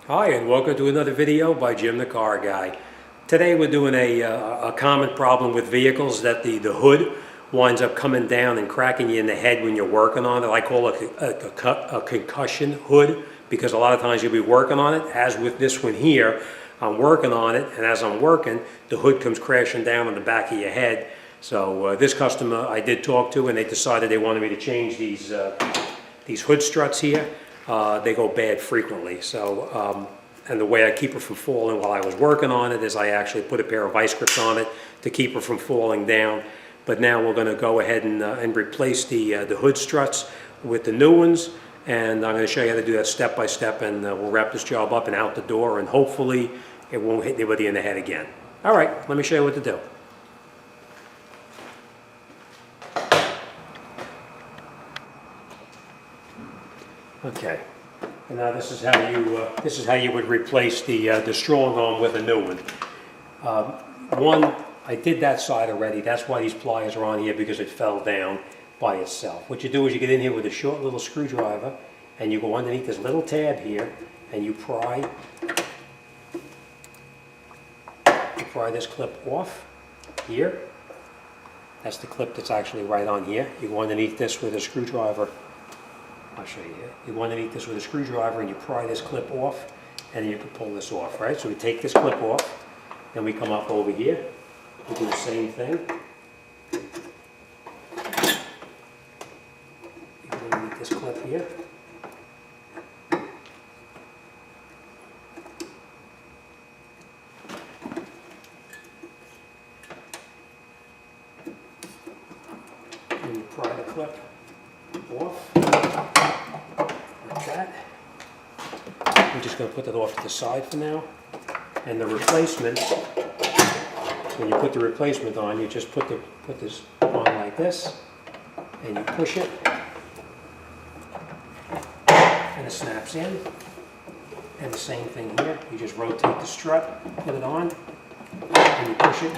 Hi, and welcome to another video by Jim the Car Guy. Today we're doing a common problem with vehicles that the hood winds up coming down and cracking you in the head when you're working on it. I call it a concussion hood because a lot of times you'll be working on it, as with this one here. I'm working on it, and as I'm working, the hood comes crashing down on the back of your head. So this customer I did talk to, and they decided they wanted me to change these hood struts here. They go bad frequently, so and the way I keep her from falling while I was working on it is I actually put a pair of vice grips on it to keep her from falling down. But now we're going to go ahead and replace the hood struts with the new ones, and I'm going to show you how to do that step by step, and we'll wrap this job up and out the door, and hopefully it won't hit anybody in the head again. All right, let me show you what to do. Okay, and now this is how you would replace the strong arm with a new one. I did that side already. That's why these pliers are on here, because it fell down by itself. What you do is you get in here with a short little screwdriver, and you go underneath this little tab here, and you pry this clip off here. That's the clip that's actually right on here. You go underneath this with a screwdriver. I'll show you here. You go underneath this with a screwdriver and you pry this clip off, and then you can pull this off, right? So we take this clip off, then we come up over here, we do the same thing. You go underneath this clip here. And you pry the clip off. That. I'm just going to put that off to the side for now. And the replacement, when you put the replacement on, you just put this on like this, and you push it, and it snaps in. And the same thing here, you just rotate the strut, put it on, and you push it.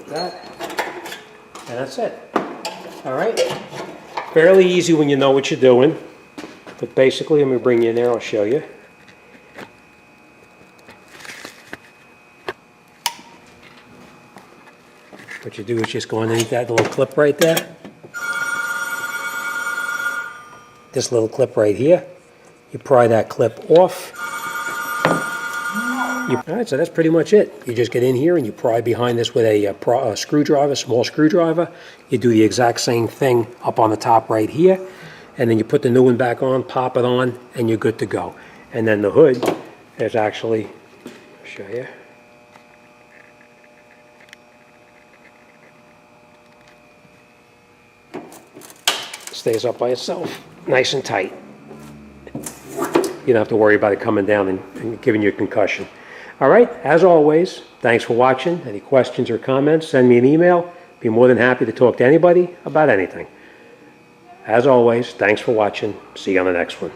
That, and that's it. All right, fairly easy when you know what you're doing, but basically, let me bring you in there, I'll show you. What you do is just go underneath that little clip right there, this little clip right here, you pry that clip off. All right, so that's pretty much it. You just get in here and you pry behind this with a screwdriver, small screwdriver. You do the exact same thing up on the top right here, and then you put the new one back on, pop it on, and you're good to go. And then the hood is actually, I'll show you. Stays up by itself, nice and tight. You don't have to worry about it coming down and giving you a concussion. All right, as always, thanks for watching. Any questions or comments, send me an email. Be more than happy to talk to anybody about anything. As always, thanks for watching. See you on the next one.